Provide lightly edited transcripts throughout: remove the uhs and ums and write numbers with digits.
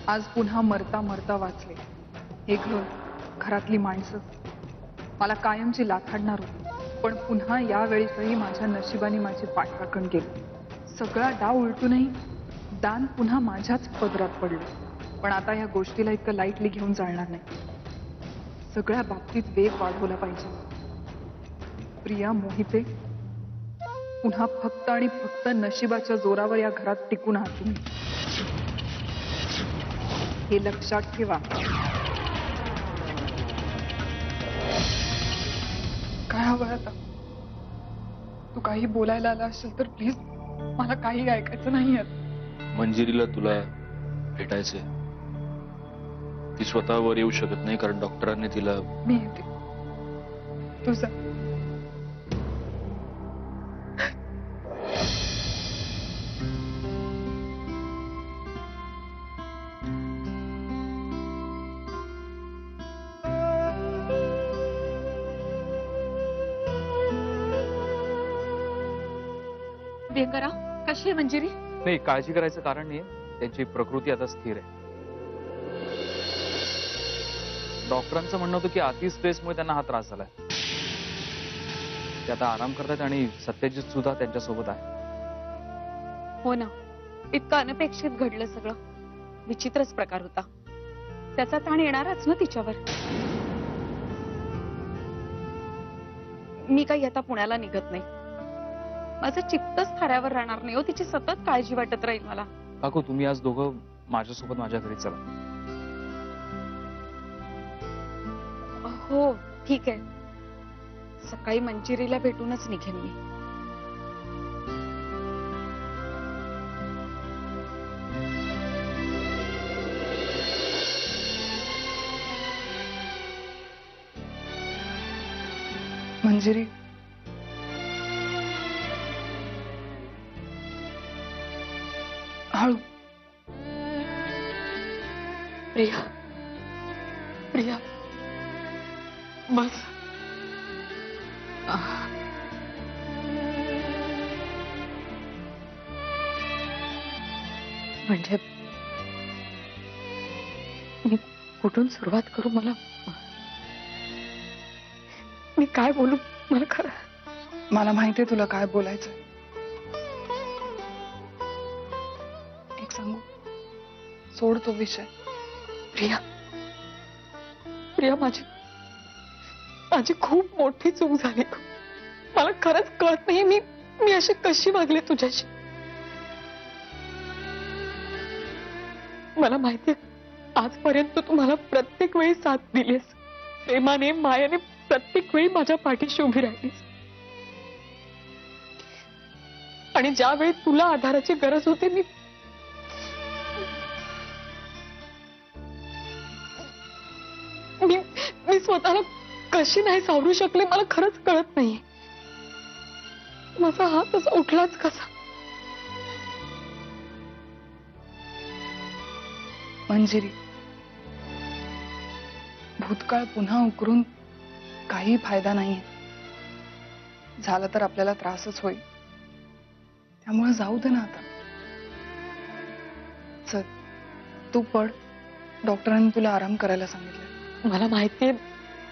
आज पुन्हा मरता मरता वाचले. हे घर, घरातली माणसं मला कायमची लाथाडणार होती, पण पुन्हा यावेळीसही माझ्या नशिबाने माझी पाठराखण केली. सगळा डाव उलटूनही दान पुन्हा माझ्याच पदरात पडलं. पण आता या गोष्टीला इतकं लाईटली घेऊन चालणार नाही. सगळ्या बाबतीत वेग वाढवला पाहिजे. प्रिया मोहिते, पुन्हा फक्त आणि फक्त नशिबाच्या जोरावर या घरात टिकून आहात तुम्ही, हे लक्षात ठेवा. काय हवं आता? तू काही बोलायला आला असेल तर प्लीज, मला काही ऐकायचं नाही आहे. मंजिरीला तुला भेटायचंय. ती स्वतः वर येऊ शकत नाही कारण डॉक्टरांनी तिला. मी येते. तुझं प्रियंका, कशी आहे मंजिरी? नाही, काळजी करायचं कारण नाही. त्यांची प्रकृती आता स्थिर आहे. डॉक्टरांचं म्हणणं होतं की अति स्ट्रेसमुळे त्यांना हा त्रास झालाय. ते आता आराम करतात आणि सत्यजित सुद्धा त्यांच्यासोबत आहे. हो ना, इतकं अनपेक्षित घडलं सगळं. विचित्रच प्रकार होता. त्याचा ताण येणारच ना तिच्यावर. मी काही आता पुण्याला निघत नाही. माझं चित्तच थाऱ्यावर राहणार नाही हो. तिची सतत काळजी वाटत राहील मला. काकू, तुम्ही आज दोघं माझ्यासोबत माझ्या घरी चला. हो ठीक आहे. सकाळी मंजिरीला भेटूनच निघेन मी. मंजिरी, हळू. प्रिया, प्रिया, बस. म्हणजे मी कुठून सुरुवात करू? मी काय बोलू? मला खरं, मला माहितीये तुला काय बोलायचं. एक सांगू, सोड तो विषय. प्रिया, प्रिया, माझी खूप मोठी चूक झाली. मला खरंच कळत नाही मी अशी कशी वागले तुझ्याशी. मला माहितीये आजपर्यंत तू मला प्रत्येक वेळी साथ दिलीस. प्रेमाने, मायाने प्रत्येक वेळी माझ्या पाठीशी उभी राहिलीस. आणि ज्यावेळी तुला आधाराची गरज होती मी स्वतःला कशी नाही सावरू शकले मला खरंच कळत नाहीये. माझा हात असा उठलाच कसा? मंजिरी, भूतकाळ पुन्हा उकरून काही फायदा नाहीये. झालं तर आपल्याला त्रासच होईल. त्यामुळे जाऊ दे ना आता. चल, तू पड. डॉक्टरांनी तुला आराम करायला सांगितलं. मला माहितीये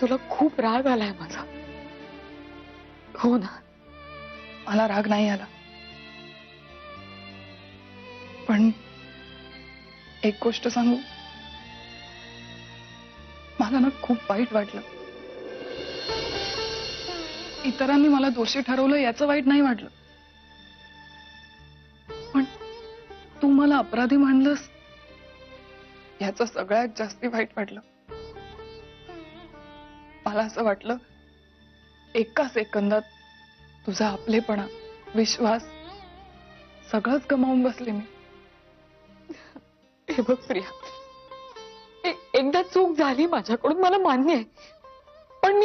तुला खूप राग आलाय माझा. हो ना, मला राग नाही आला, पण एक गोष्ट सांगू, मला ना खूप वाईट वाटलं. इतरांनी मला दोषी ठरवलं याचं वाईट नाही वाटलं, पण तू मला अपराधी मानलंस याचं सगळ्यात जास्ती वाईट वाटलं. मला असं वाटलं एका सेकंदात तुझा आपलेपणा, विश्वास सगळंच गमावून बसले मी. हे बघ प्रिया, एकदा चूक झाली माझ्याकडून, मला मान्य आहे. पण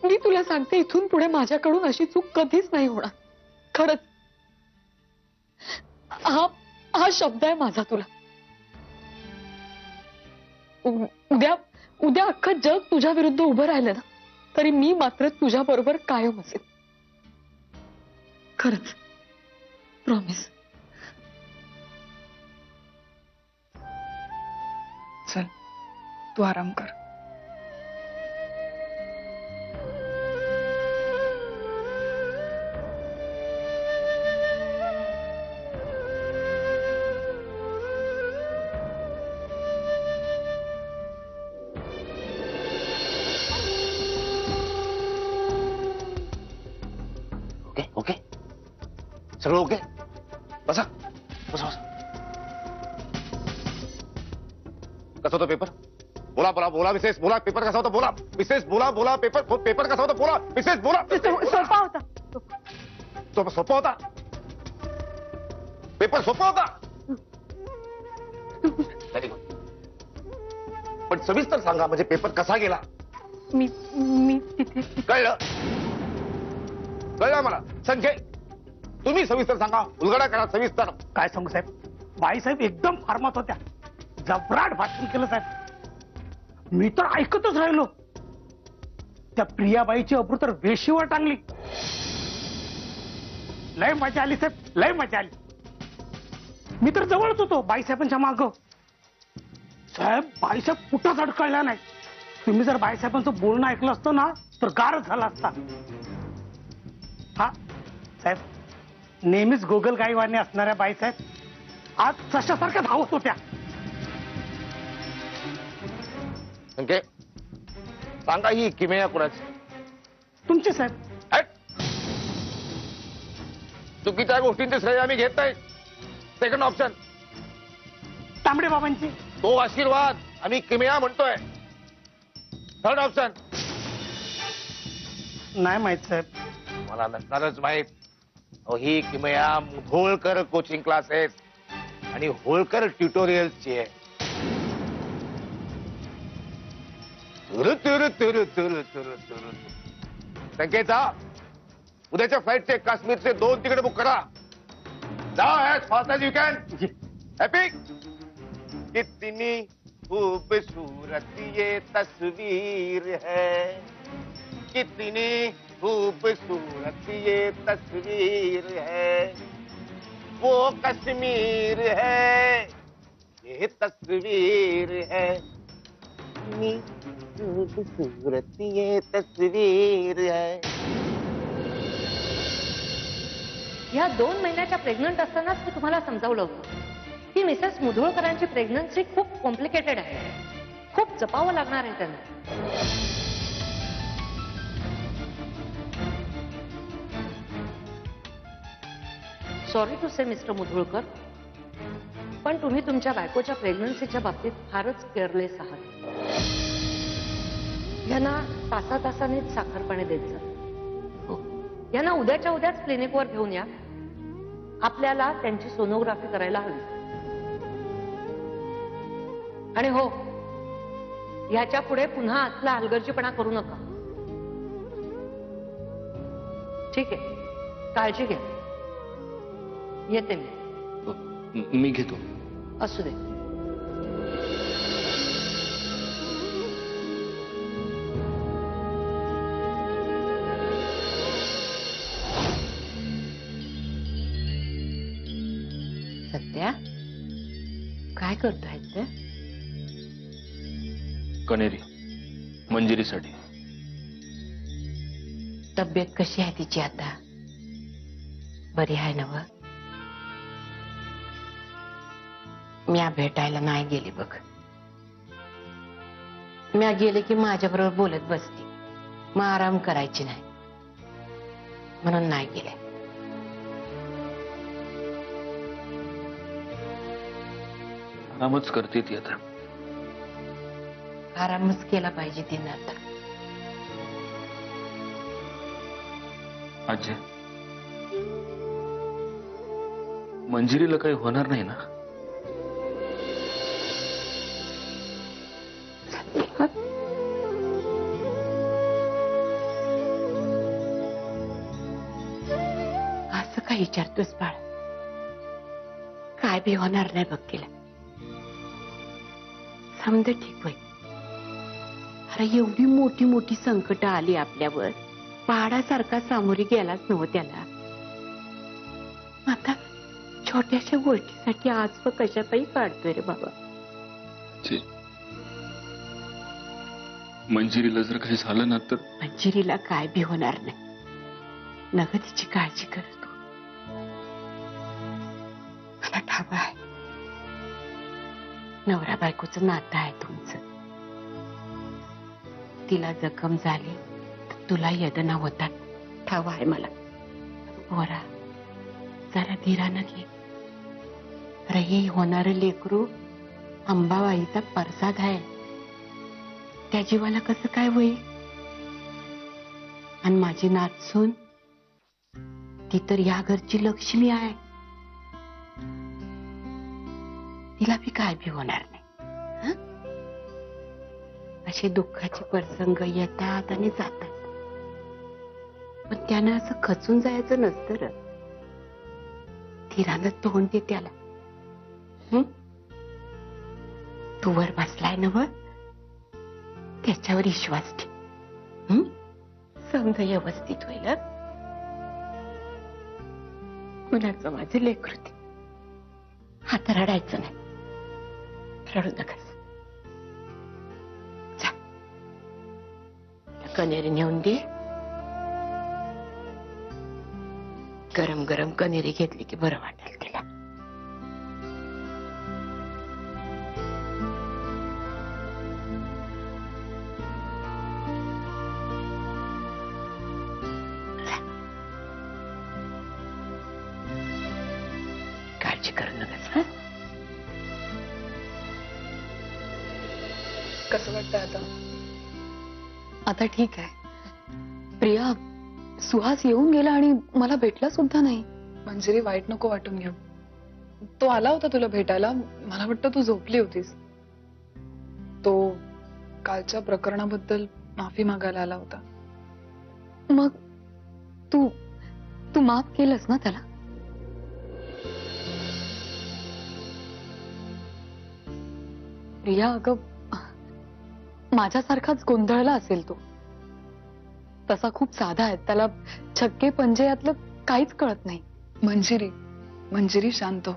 मी तुला सांगते, इथून पुढे माझ्याकडून अशी चूक कधीच नाही होणार. खरंच. हा शब्द आहे माझा तुला. उद्या अख्खं जग तुझ्या विरुद्ध उभं राहिलं ना, तरी मी मात्र तुझ्या बरोबर कायम असेल. खरंच, प्रॉमिस. तू आराम कर. ओके ओके सगळं ओके बसा बसा बसा कसा होता पेपर बोला बोला बोला मिसेस बोला पेपर कसा होता बोला मिसेस बोला बोला पेपर पेपर कसा होता बोला मिसेस बोला सोपा होता. सोपा होता पेपर सोपा होता व्हेरी गुड पण सविस्तर सांगा म्हणजे पेपर कसा गेला मी तिथे कळलं कळलं मला संजय तुम्ही सविस्तर सांगा उलगडा करा सविस्तर काय सांगू साहेब बाईसाहेब एकदम फार्मात होत्या जबराट भाषण केलं साहेब मी तर ऐकतच राहिलो त्या प्रियाबाईची अब्रू तर वेशीवर टांगली लय मजा आली साहेब लय मजा आली मी तर जवळच होतो बाईसाहेबांच्या माग साहेब बाईसाहेब कुठंच अडकळल्या नाही तुम्ही जर बाईसाहेबांचं बोलणं ऐकलं असतं ना तर गारच झाला असता हा साहेब नेहमीच गोगल गाईवाने असणाऱ्या बाईसाहेब आज सशासारख्या धावत होत्या संजय सांगा ही किमया कुणाची तुमचे साहेब हट. चुकीच्या गोष्टींचे श्रेय आम्ही घेत नाही सेकंड ऑप्शन तांबडे बाबांची तो आशीर्वाद आम्ही किमया म्हणतोय थर्ड ऑप्शन नाही माहित साहेब मला नसणारच माहित अहो, ही किमया मुधोळकर कोचिंग क्लासेस आणि होळकर ट्युटोरियल्सची आहे संकेता उद्याच्या फ्लाईटचे काश्मीरचे 2 तिकीट बुक करा जा as fast as you can happy कितनी खूबसूरत ये तस्वीर है कितनी खूबसूरत ये तस्वीर है वो कश्मीर है ये तस्वीर है कितनी खूबसूरत ये तस्वीर है या 2 महिन्याच्या प्रेग्नंट असतानाच मी तुम्हाला समजावलं होतं की मिसेस मुधोळकरांची प्रेग्नन्सी खूप कॉम्प्लिकेटेड आहे खूप जपावं लागणार आहे त्यांना sorry to say Mr Mudholkar पण तुम्ही तुमच्या बायकोच्या प्रेग्नन्सीच्या बाबतीत फारच केअरलेस आहात यांना तासातासानेच साखर पाणी देत जा यांना उद्याच्या उद्याच क्लिनिकवर घेऊन या आपल्याला त्यांची सोनोग्राफी करायला हवी आणि हो ह्याच्या पुढे पुन्हा असला हलगर्जीपणा करू नका ठीक आहे काळजी घ्या येते मी घेतो असू दे सत्या काय करतोय ते कणेरी मंजिरीसाठी तब्येत कशी आहे तिची आता बरी आहे ना व म्या भेटायला नाही गेली बघ म्या गेले की माझ्याबरोबर बोलत बसली मग आराम करायची नाही म्हणून नाही गेले आरामच करते ती आता आरामच केला पाहिजे तिने आता आजी मंजिरीला काही होणार नाही ना असं काय विचारतोस बाळ काय बी होणार नाही बघ तिला समजा ठीक होईल अरे एवढी मोठी मोठी संकट आली आपल्यावर पहाडासारखा सामोरी गेलाच नव्हतं त्याला आता छोट्याशा गोष्टीसाठी आज व कशातही काढतोय रे बाबा मंजिरीला जर काही झालं ना तर मंजिरीला काय बी होणार नाही. नग तिची काळजी कर तू. मला ठाव आहे नवरा बायकोचं नातं आहे तुमचं. तिला जखम झाली तर तुला यदना होतात. ठाव आहे मला. पोरा जरा धीरानं घे. अरे हे होणारं लेकरू अंबाबाईचा प्रसाद आहे. त्या जीवाला कसं काय होईल. आणि माझी नातसून ती तर या घरची लक्ष्मी आहे. तिला बी काय बी होणार नाही. हं? असे दुःखाचे प्रसंग येतात आणि जातात. पण त्यानं असं खचून जायचं नसतं र. धीरानं तोंड दे त्याला. हं? तू वर बसलाय ना वर, त्याच्यावर विश्वास ठेव. हं? समजा व्यवस्थित होईल. हं? कुणाचं माझं लेकरू ते. आता रडायचं नाही. रडू नकास. जा कनेरी नेऊन दे. गरम गरम कनेरी घेतली की बरं वाटेल तिला. काळजी करू नकास. हं? कसं वाटतं आता? आता ठीक आहे. प्रिया, सुहास येऊन गेला आणि मला भेटला सुद्धा नाही. मंजिरी, वाईट नको वाटून घेऊ. तो आला होता तुला भेटायला. मला वाटतं तू झोपली होतीस. तो कालच्या प्रकरणाबद्दल माफी मागायला आला होता. मग तू तू माफ केलंस ना त्याला? प्रिया, अगं माझ्यासारखाच गोंधळला असेल तो. तसा खूप साधा आहे. त्याला छक्के पंजे यातलं काहीच कळत नाही. मंजिरी शांत हो.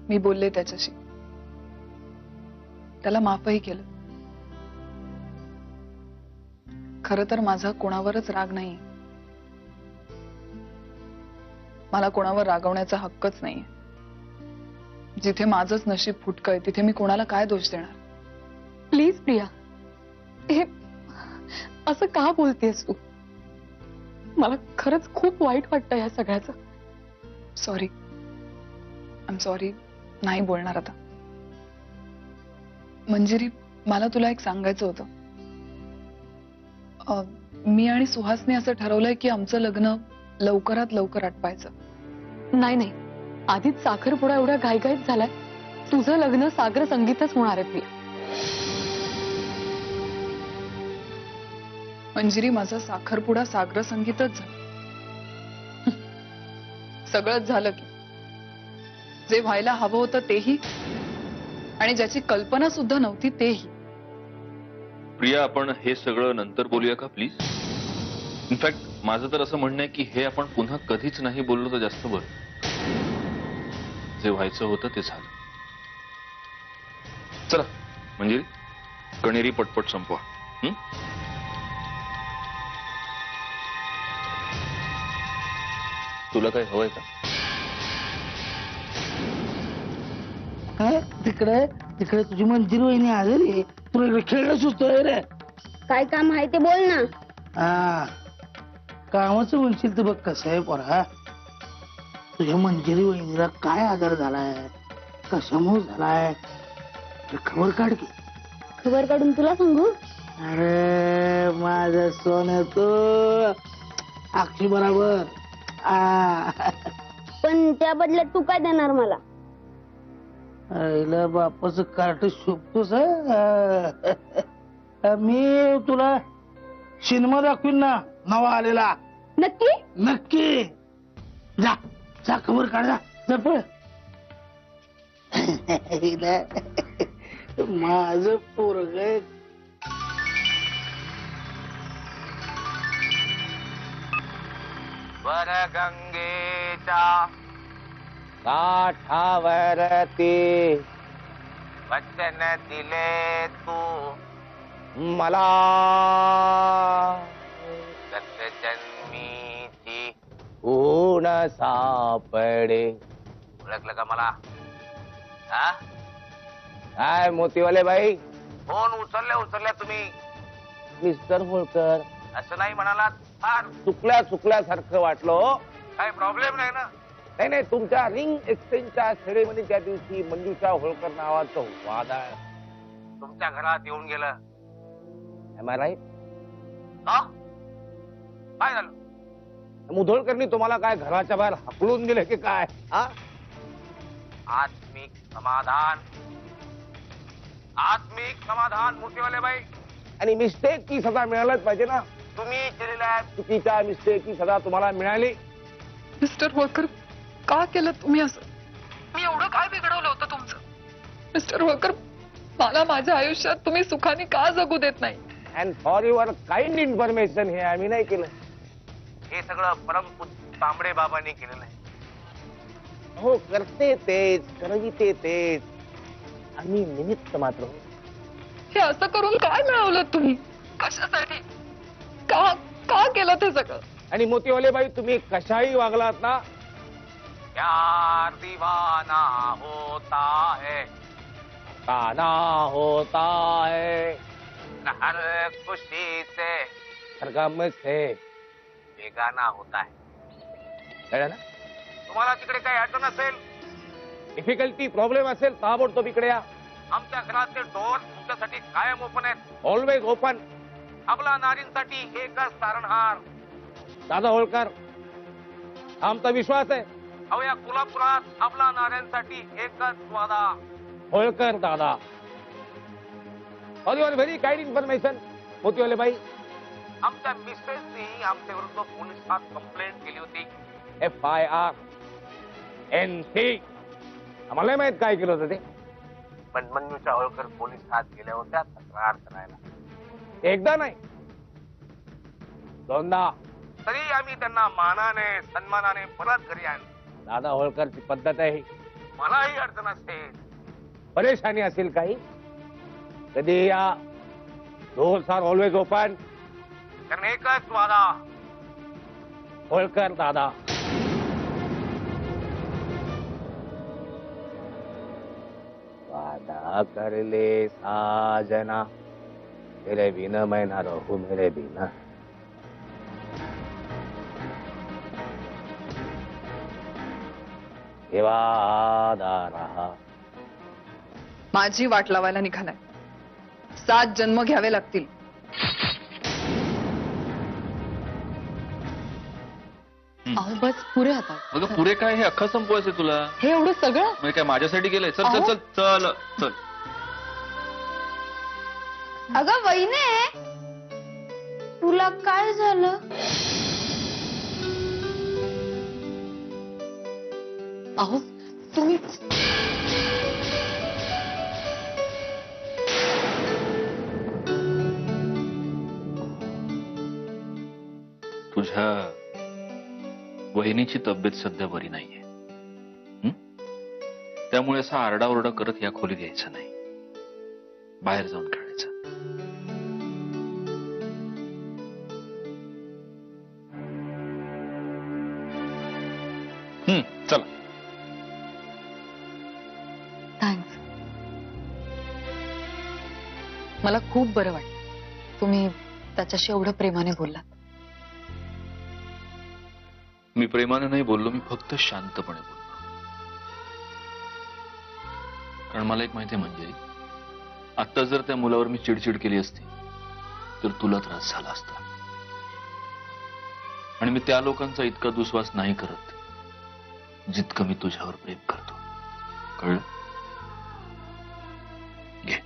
मी बोलले त्याच्याशी. त्याला माफही केलं. खरं तर माझा कोणावरच राग नाही. मला कोणावर रागवण्याचा हक्कच नाहीये. जिथे माझंच नशीब फुटकंय तिथे मी कोणाला काय दोष देणार? प्लीज प्रिया, हे असं का बोलतेस तू? मला खरंच खूप वाईट वाटतं या सगळ्याचं. सॉरी. I am sorry. नाही बोलणार आता. मंजिरी, मला तुला एक सांगायचं होतं. मी आणि सुहासने असं ठरवलंय की आमचं लग्न लवकरात लवकर आटपायचं. नाही नाही, आधीच साखरपुडा एवढ्या घाईघाईत झालाय. तुझं लग्न सागर संगीतच होणार आहे प्रिया. मंजिरी, माझा साखरपुडा सागर संगीतच झाला. सगळंच झालं की. जे व्हायला हवं होतं तेही, आणि ज्याची कल्पना सुद्धा नव्हती तेही. प्रिया, आपण हे सगळं नंतर बोलूया का प्लीज? इनफॅक्ट माझं तर असं म्हणणं आहे की हे आपण पुन्हा कधीच नाही बोललो तर जास्त बरं. जे व्हायचं होतं ते झालं. चला मंजिरी, कणेरी पटपट संपवा. तुला काय हवंय का? तिकडे तिकडे तुझी मंजिरी वहिनी आली. तुला इकडे खेळणं सुचतोय रे. काय काम आहे ते बोल ना. हा, कामाचं म्हणशील तर बघ कसं आहे पोरा. तुझ्या मंजिरी वहिनीला काय आजार झालाय, कशामुळे झालाय, खबर काढ की. खबर काढून तुला सांगू? अरे माझं सोनं तू अक्षी बरोबर. पण त्या बदल्यात तू काय देणार मला? आईला बापाचं कार्ट शोभतोस. मी तुला सिनेमा दाखवीन ना नवा आलेला. नक्की? नक्की. जा जा, खबर काढ. जा पळ. माझं पोरग वर गंगेच्या काठावरती वचन दिले तू मला जन्मीची ऊन सापडे. ओळखलं का मला? हा? काय मोतीवाले बाई, फोन उचलल्या तुम्ही? मिस्टर होळकर असं नाही म्हणालात, फार चुकल्यासारखं वाटलं हो. काय प्रॉब्लेम नाही ना? नाही, तुमच्या रिंग एक्सचेंजच्या सेरेमनीच्या दिवशी मंजुषा होळकर नावाचं वादळ तुमच्या घरात येऊन गेलं. Am I right? काय झालं? मुधोळकरनी तुम्हाला काय घराच्या बाहेर हाकलून दिले की काय? आत्मिक समाधान मोठेवाले बाई. आणि मिस्टेक की सजा मिळालंच पाहिजे ना. तुम्ही केलेल्या चुकीच्या मिस्टेक की सजा तुम्हाला मिळाली. मिस्टर होळकर, का केलं तुम्ही असं? मी एवढं काय बिघडवलं होतं तुमचं? मिस्टर होळकर, मला माझ्या आयुष्यात तुम्ही सुखाने का जगू देत नाही? And for your kind information, हे आम्ही नाही केलं. हे सगळं परमपूज्य तांबडे बाबांनी केलेलं आहे. हो, करते तेच, करविते तेच, आम्ही निमित्त मात्र. हे असं करून काय मिळवलं तुम्ही? कशासाठी? का केलं ते सगळं? आणि मोतीवाले बाई, तुम्ही कशाही वागलात ना, प्यार दीवाना होता है, ताना होता है, हर खुशी से हर गम से बेगाना होता है. कळलं ना? तुम्हाला तिकडे काही अडचण असेल, डिफिकल्टी, प्रॉब्लेम असेल, ताबडतोब इकडे या. आमच्या घराचे डोअर तुमच्यासाठी कायम ओपन आहेत. Always open. आपला नारींसाठी एकच तारणहार, दादा होळकर. आमचा विश्वास आहे. अहो, या कोल्हापुरात आपला नाऱ्यांसाठी एकच वादा, होळकर दादा. व्हेरी काइंड इन्फॉर्मेशन मोतीवाले बाई. आमच्या मिस्ट्रेसनी आमच्या विरुद्ध पोलिसात कंप्लेंट केली होती. FIR NC. आम्हाला माहित काय केलं होतं ते. पण मंजुषा होळकर पोलिसात गेल्या होत्या तक्रार करायला. एकदा नाही, दोनदा. तरी आम्ही त्यांना मानाने सन्मानाने परत घरी आणलं. दादा होळकरची पद्धत आहे. मलाही अडचण असेल, परेशानी असेल काही, कधी या. Doors are always open. कारण एकच वादा, होळकर दादा. वादा कर ले साजना, तेरे बिना मैं ना रहूं मेरे बिना. वादा रहा. माझी वाट लावायला निघालाय. 7 जन्म घ्यावे लागतील. अहो बस, पुरे आता. अगं पुरे काय, हे अख्खा संपवायचं तुला? हे एवढं सगळं? म्हणजे काय माझ्यासाठी गेलंय? चल चल चल चल चल. अगं वहिने, तुला काय झालं? अहो तुम्ही तुझ्या वहिनीची तब्येत सध्या बरी नाहीये. त्यामुळे असा आरडाओरडा करत या खोलीत यायचं नाही. बाहेर जाऊन खेळायचं. चला. थँक्स. मला खूप बरं वाटलं तुम्ही त्याच्याशी एवढं प्रेमाने बोललात. मी प्रेमाने नाही बोललो, मी फक्त शांतपणे बोललो. कारण मला एक माहिती, म्हणजे आता जर त्या मुलावर मी चिडचिड केली असती तर तुला त्रास झाला असता. आणि मी त्या लोकांचा इतका दुस्वास नाही करत जितकं मी तुझ्यावर प्रेम करतो. कळलं? घे.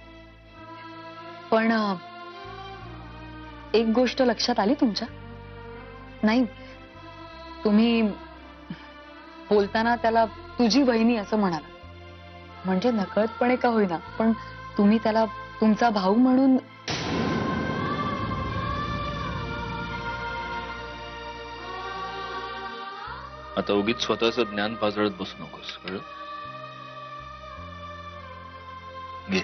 पण एक गोष्ट लक्षात आली तुमच्या? नाही, तुम्ही बोलताना त्याला तुझी बहिणी असं म्हणाला. म्हणजे नकळतपणे का होईना, पण तुम्ही त्याला तुमचा भाऊ म्हणून. आता उगीच स्वतःचं ज्ञान पाजळत बसू नकोस. कळलं? घे.